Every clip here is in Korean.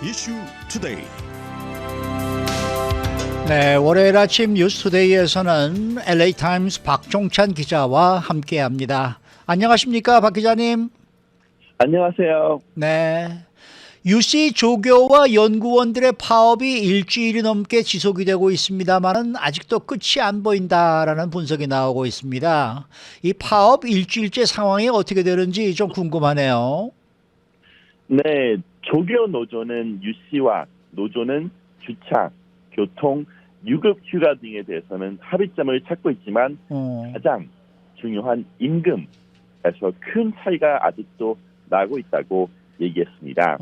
이슈 투데이. 네, 월요일 아침 뉴스투데이에서는 LA타임스 박종찬 기자와 함께합니다. 안녕하십니까, 박 기자님? 안녕하세요. 네, UC 조교와 연구원들의 파업이 일주일이 넘게 지속이 되고 있습니다만은 아직도 끝이 안 보인다라는 분석이 나오고 있습니다. 이 파업 일주일째 상황이 어떻게 되는지 좀 궁금하네요. 네, 조교 노조는 UC와 노조는 주차, 교통, 유급 휴가 등에 대해서는 합의점을 찾고 있지만 가장 중요한 임금에서 큰 차이가 아직도 나고 있다고 얘기했습니다.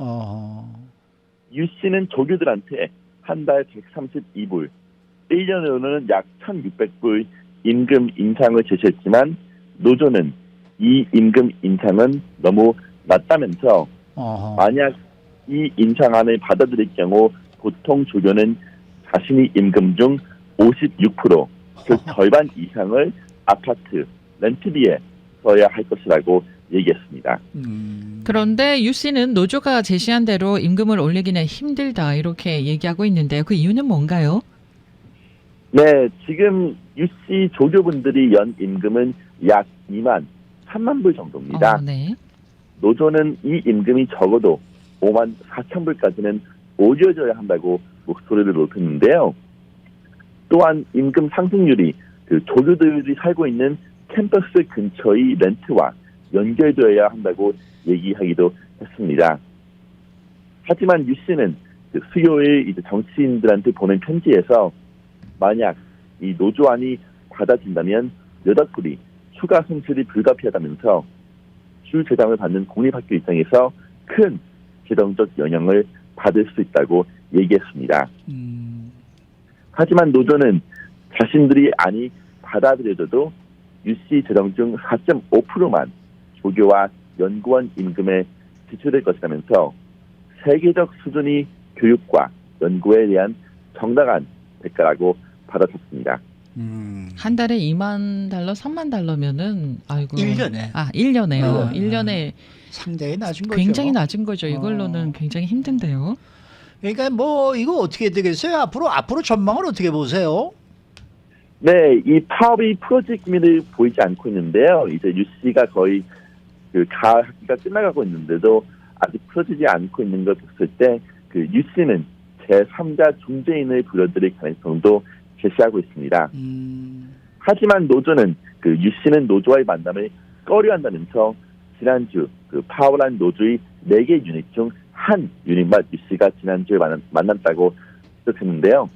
UC는 조교들한테 한 달 132불, 1년으로는 약 1,600불 임금 인상을 제시했지만 노조는 이 임금 인상은 너무 낮다면서 만약 이 인상안을 받아들일 경우 보통 조교는 자신이 임금 중 56%, 그 절반 이상을 아파트, 렌트비에 써야 할 것이라고 얘기했습니다. 그런데 UC는 노조가 제시한 대로 임금을 올리기는 힘들다 이렇게 얘기하고 있는데요. 그 이유는 뭔가요? 네, 지금 UC 조교분들이 연 임금은 약 2만 3만 불 정도입니다. 네. 노조는 이 임금이 적어도 5만 4천 불까지는 올려줘야 한다고 목소리를 높였는데요. 또한 임금 상승률이 그 조교들이 살고 있는 캠퍼스 근처의 렌트와 연결되어야 한다고 얘기하기도 했습니다. 하지만 UC는 그 수요일 이제 정치인들한테 보낸 편지에서 만약 이 노조안이 받아진다면 여덕불이 추가 손실이 불가피하다면서 주 재정을 받는 공립학교 입장에서 큰 재정적 영향을 받을 수 있다고 얘기했습니다. 하지만 노조는 자신들이 안이 받아들여져도 UC 재정 중 4.5%만 조교와 연구원 임금에 지출될 것이라면서 세계적 수준의 교육과 연구에 대한 정당한 대가라고 받아쳤습니다. 한 달에 2만 달러, 3만 달러면은 아이고 1년에. 1년에요. 네. 1년에 상당히 낮은 거죠. 굉장히 낮은 거죠. 이걸로는 굉장히 힘든데요. 그러니까 뭐 이거 어떻게 되겠어요? 앞으로 전망을 어떻게 보세요? 네, 이 파업이 풀어질 기미를 보이지 않고 있는데요. 이제 UC가 거의 그 가을 학기가 끝나가고 있는데도 아직 풀어지지 않고 있는 걸 봤을 때 그 UC는 제3자 중재인을 불러들일 가능성도 제시하고 있습니다. 하지만 노조는 그 UC는 노조와의 만남을 꺼려한다면서 지난주 그 파업한 노조의 4개 유닛 중 한 유닛만 UC가 지난주에 만났다고 했는데요.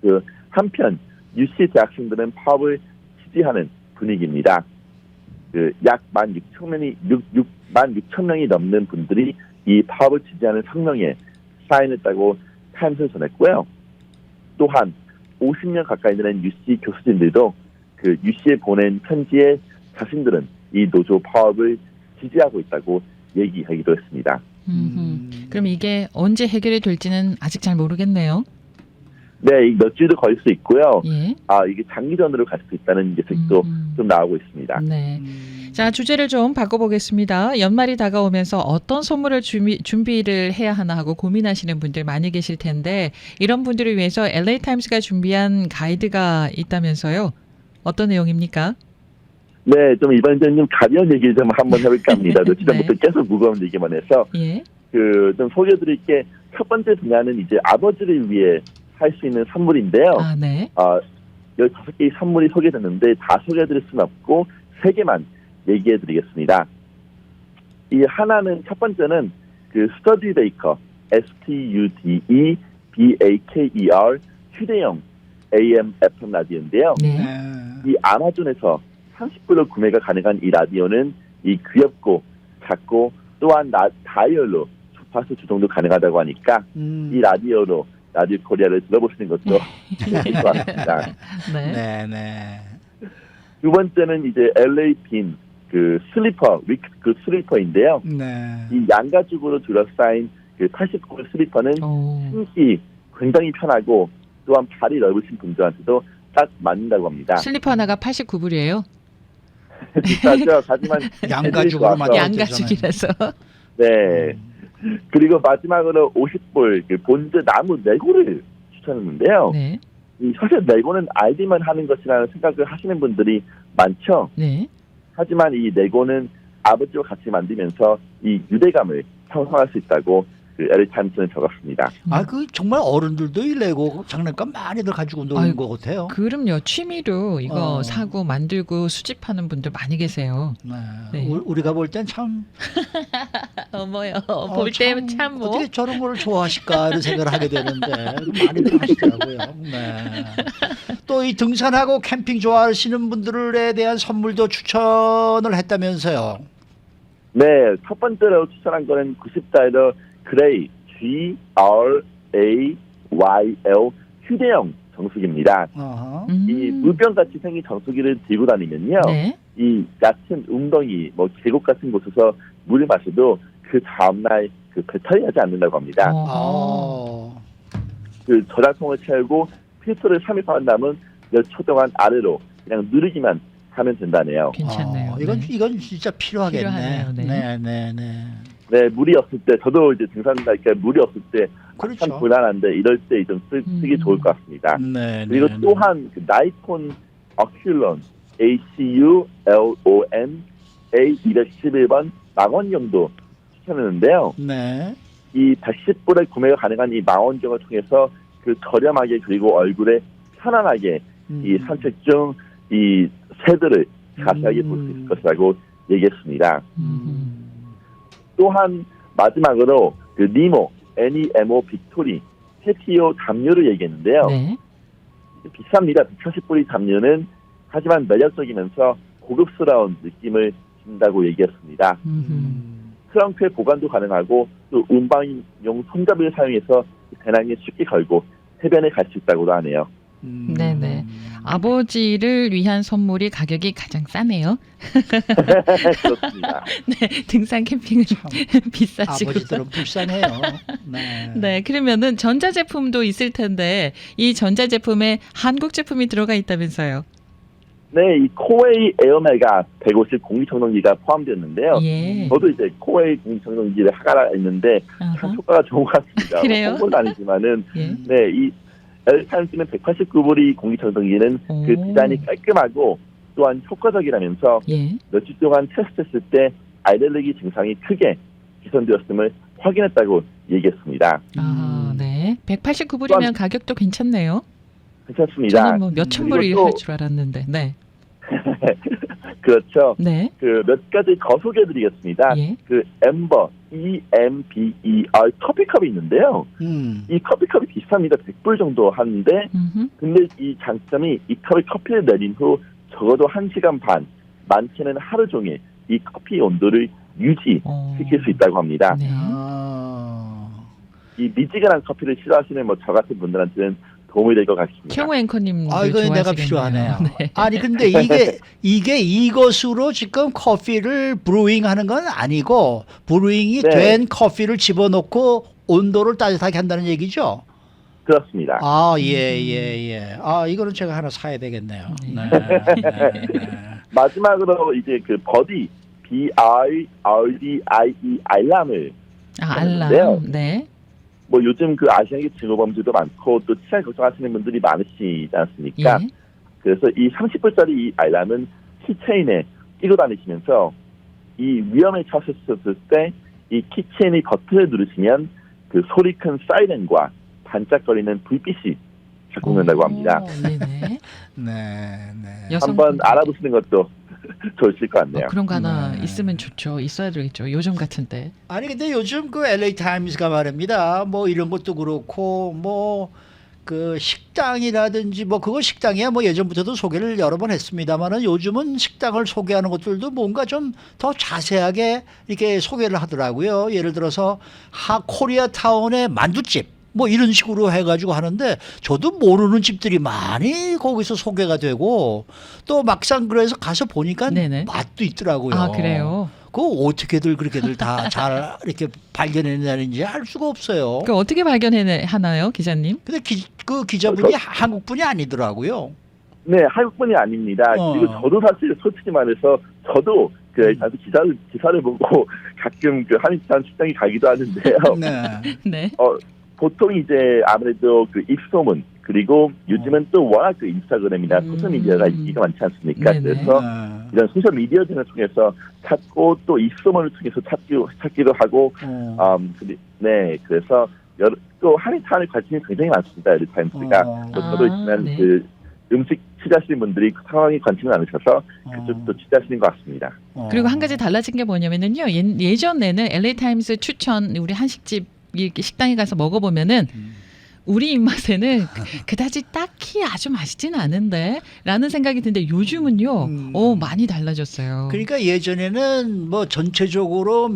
그 한편 UC 대학생들은 파업을 지지하는 분위기입니다. 그 약 16,000명이 넘는 분들이 이 파업을 지지하는 성명에 사인했다고 타임스에 전했고요. 또한 50년 가까이 되는 UC 교수진들도 그 UC에 보낸 편지에 자신들은 이 노조 파업을 지지하고 있다고 얘기하기도 했습니다. 그럼 이게 언제 해결이 될지는 아직 잘 모르겠네요. 네, 몇 주도 걸릴 수 있고요. 예. 이게 장기전으로 갈 수 있다는 예측도 좀 나오고 있습니다. 네. 자, 주제를 좀 바꿔보겠습니다. 연말이 다가오면서 어떤 선물을 준비를 해야 하나 하고 고민하시는 분들 많이 계실 텐데 이런 분들을 위해서 LA타임스가 준비한 가이드가 있다면서요. 어떤 내용입니까? 네, 좀 이번에는 좀 가벼운 얘기를 좀 한번 해볼까 합니다. 지난부터 네. 계속 무거운 얘기만 해서 예. 그 좀 소개해드릴 게 첫 번째 분야는 이제 아버지를 위해 할 수 있는 선물인데요. 네. 15개의 선물이 소개됐는데 다 소개해드릴 수는 없고 3개만 얘기해드리겠습니다. 이 하나는 첫 번째는 그 스터디 베이커 STUDEBAKER 휴대용 AM FM 라디오인데요. 네. 이 아마존에서 30불로 구매가 가능한 이 라디오는 이 귀엽고 작고 또한 다이얼로 주파수 조정도 가능하다고 하니까 이 라디오로 라디오 코리아를 들어보시는 것도 좋을 것 같습니다. 네. 네. 두 번째는 이제 LA 빈 그 슬리퍼, 그 슬리퍼인데요. 네. 이 양가죽으로 둘러싸인 그 89불 슬리퍼는 신기 굉장히 편하고 또한 발이 넓으신 분들한테도 딱 맞는다고 합니다. 슬리퍼 하나가 89불이에요. 비싸죠. 하지만 양가죽으로 만들어졌잖아요. 양가죽이라서. 네. 그리고 마지막으로 50불 그 본드 나무 레고를 추천했는데요. 네. 이 사실 레고는 아이디만 하는 것이라는 생각을 하시는 분들이 많죠. 네. 하지만 이 레고는 아버지와 같이 만들면서 이 유대감을 형성할 수 있다고 그 LA 타임스는 적었습니다. 아, 그 정말 어른들도 이 레고 장난감 많이들 가지고 노는 아이고, 것 같아요. 그럼요. 취미로 이거 사고 만들고 수집하는 분들 많이 계세요. 네. 네. 우리가 볼 땐 참 어머요. 볼 때 참 뭐. 어떻게 저런 걸 좋아하실까 이런 생각을 하게 되는데 많이들 하시더라고요. 네. 또 이 등산하고 캠핑 좋아하시는 분들에 대한 선물도 추천을 했다면서요. 네, 첫 번째로 추천한 거는 90달러 그레이 GRAYL 휴대용 정수기입니다. 어허. 이 물병같이 생긴 정수기를 들고 다니면요. 네. 이 얕은 웅덩이, 뭐 계곡 같은 곳에서 물을 마셔도 그 다음날 그 배탈이 나지 않는다고 합니다. 어. 그 저장통을 채우고 필터를 삽입한 다음은 몇 초 동안 아래로 그냥 누르기만 하면 된다네요. 괜찮네요. 이건 네. 이건 진짜 필요하겠네. 필요하네요. 네. 네, 네, 네. 네, 물이 없을 때 저도 이제 등산하니까 물이 없을 때 참 그렇죠. 불안한데 이럴 때 좀 쓰기 좋을 것 같습니다. 네, 그리고 네, 또한 그 나이콘 어큘런 ACULON A211번 망원경도 추천했는데요. 네. 이 110불에 구매가 가능한 이 망원경을 통해서 그 저렴하게 그리고 얼굴에 편안하게 이 산책 중 이 새들을 자세하게 볼 수 있을 것이라고 얘기했습니다. 또한 마지막으로 그 니모 NEMO 빅토리 페티오 담요를 얘기했는데요. 네. 비쌉니다. 140불이 담요는 하지만 매력적이면서 고급스러운 느낌을 준다고 얘기했습니다. 트렁크에 보관도 가능하고 또 운방용 손잡이를 사용해서 배낭에 쉽게 걸고 해변에 갈 수 있다고도 하네요. 네네. 아버지를 위한 선물이 가격이 가장 싸네요. 그렇습니다. 네, 등산 캠핑은 비싸지고. 아버지들은 불쌍해요. 네. 네, 그러면은 전자제품도 있을 텐데 이 전자제품에 한국 제품이 들어가 있다면서요. 네, 이 코웨이 에어메가 150 공기청정기가 포함되었는데요. 예. 저도 이제 코웨이 공기청정기를 하나 있는데 참 아하. 효과가 좋은 것 같습니다. 그래요? 홍보는 아니지만은 예. 네, 이 LTIMS는 189불이 공기청정기는 오. 그 디자인이 깔끔하고 또한 효과적이라면서 예. 며칠 동안 테스트했을 때 알레르기 증상이 크게 개선되었음을 확인했다고 얘기했습니다. 아, 네. 189불이면 가격도 괜찮네요. 괜찮습니다. 저는 뭐 몇천 불이 그리고 또- 할 줄 알았는데. 네. 그렇죠. 네. 그 몇 가지 더 소개해드리겠습니다. 예. 그 엠버 EMBER 커피컵이 있는데요. 이 커피컵이 비쌉니다. 100불 정도 하는데 근데 이 장점이 이 컵에 커피를 내린 후 적어도 1시간 반, 많게는 하루 종일 이 커피 온도를 유지시킬 수 있다고 합니다. 네. 이 미지근한 커피를 싫어하시는 뭐 저 같은 분들한테는 도움이 될 것 같습니다. 경호 앵커님. 아, 이거 내가 필요하네요. 네. 아니 근데 이게 이것으로 지금 커피를 브루잉하는 건 아니고 브루잉이 네. 된 커피를 집어넣고 온도를 따뜻하게 한다는 얘기죠. 그렇습니다. 아, 예. 아, 이거는 제가 하나 사야 되겠네요. 네. 마지막으로 이제 그 버디 BRDIE 알람을 알람. 네. 뭐 요즘 그 아시아계 증오범죄도 많고 또 치안 걱정하시는 분들이 많으시지 않습니까? 예. 그래서 이 30불짜리 이 알람은 키체인에 끼고 다니시면서 이 위험에 처하셨을 때 이 키체인의 버튼을 누르시면 그 소리 큰 사이렌과 반짝거리는 불빛이 작동된다고 합니다. 네네. 네. 한번 알아보시는 것도 좋으실 것 같네요. 그런 거 하나 있으면 좋죠. 있어야 되겠죠. 요즘 같은 때. 아니 근데 요즘 그 LA 타임스가 말입니다. 뭐 이런 것도 그렇고 뭐 그 식당이라든지 뭐 그거 식당이야 뭐 예전부터도 소개를 여러 번 했습니다만은 요즘은 식당을 소개하는 것들도 뭔가 좀 더 자세하게 이렇게 소개를 하더라고요. 예를 들어서 코리아타운의 만두집 뭐 이런 식으로 해가지고 하는데 저도 모르는 집들이 많이 거기서 소개가 되고 또 막상 그래서 가서 보니까 네네. 맛도 있더라고요. 아, 그래요? 그거 어떻게들 그렇게들 다 잘 이렇게 발견해내는지 알 수가 없어요. 그 어떻게 발견하나요, 기자님? 근데 그 기자분이 한국 분이 아니더라고요. 네, 한국분이 아닙니다. 어. 그리고 저도 사실 솔직히 말해서 저도 그 기사를 보고 가끔 그 한인타운 식당에 가기도 하는데요. 네. 네. 보통 이제 아무래도 그 입소문 그리고 요즘은 또 워낙 그 인스타그램이나 소셜 미디어가 인기가 많지 않습니까? 네네. 그래서 이런 소셜 미디어 등을 통해서 찾고 또 입소문을 통해서 찾기도 하고 네 그래서 또 한인타운에 관심이 굉장히 많습니다. LA타임스가 저도 있지만 네. 그 음식 취재하시는 분들이 그 상황에 관심이 많으셔서 그쪽도 취재하시는 것 같습니다. 그리고 한 가지 달라진 게 뭐냐면은요. 예전에는 LA 타임스 추천 우리 한식집 이렇게 식당에 가서 먹어보면은 우리 입맛에는 그다지 딱히 아주 맛있진 않은데 라는 생각이 드는데 요즘은요. 많이 달라졌어요. 그러니까 예전에는 뭐 전체적으로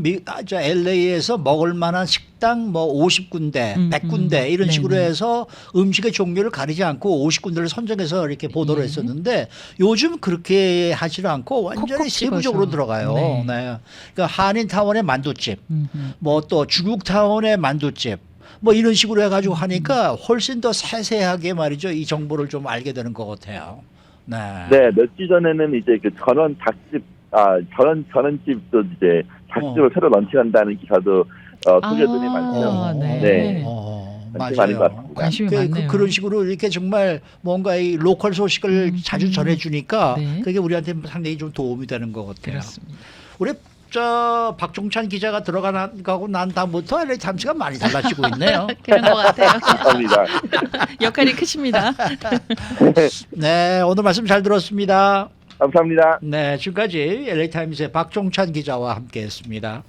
LA에서 먹을 만한 식당 뭐 50군데, 100군데 이런 식으로 네네. 해서 음식의 종류를 가리지 않고 50군데를 선정해서 이렇게 보도를 예. 했었는데 요즘 그렇게 하지 않고 완전히 콕콕 세부적으로 집어서. 들어가요. 네. 네. 그러니까 한인타운의 만두집, 음흠. 뭐 또 중국타운의 만두집 뭐 이런 식으로 해가지고 하니까 훨씬 더 세세하게 말이죠. 이 정보를 좀 알게 되는 것 같아요. 네. 네, 몇 주 전에는 이제 그 전원 닭집, 전원집도 이제 닭집을 새로 런칭한다는 기사도 소개들이 많죠. 네. 네. 맞아요. 많은 것 같습니다. 관심이 많네요. 그런 식으로 이렇게 정말 뭔가 이 로컬 소식을 자주 전해주니까 네. 그게 우리한테 상당히 좀 도움이 되는 것 같아요. 그렇습니다. 우리 박종찬 기자가 들어가고 난 다음부터 LA 타임스가 많이 달라지고 있네요. 그런 것 같아요. 감사합니다. 역할이 크십니다. 네, 오늘 말씀 잘 들었습니다. 감사합니다. 네, 지금까지 LA 타임스의 박종찬 기자와 함께했습니다.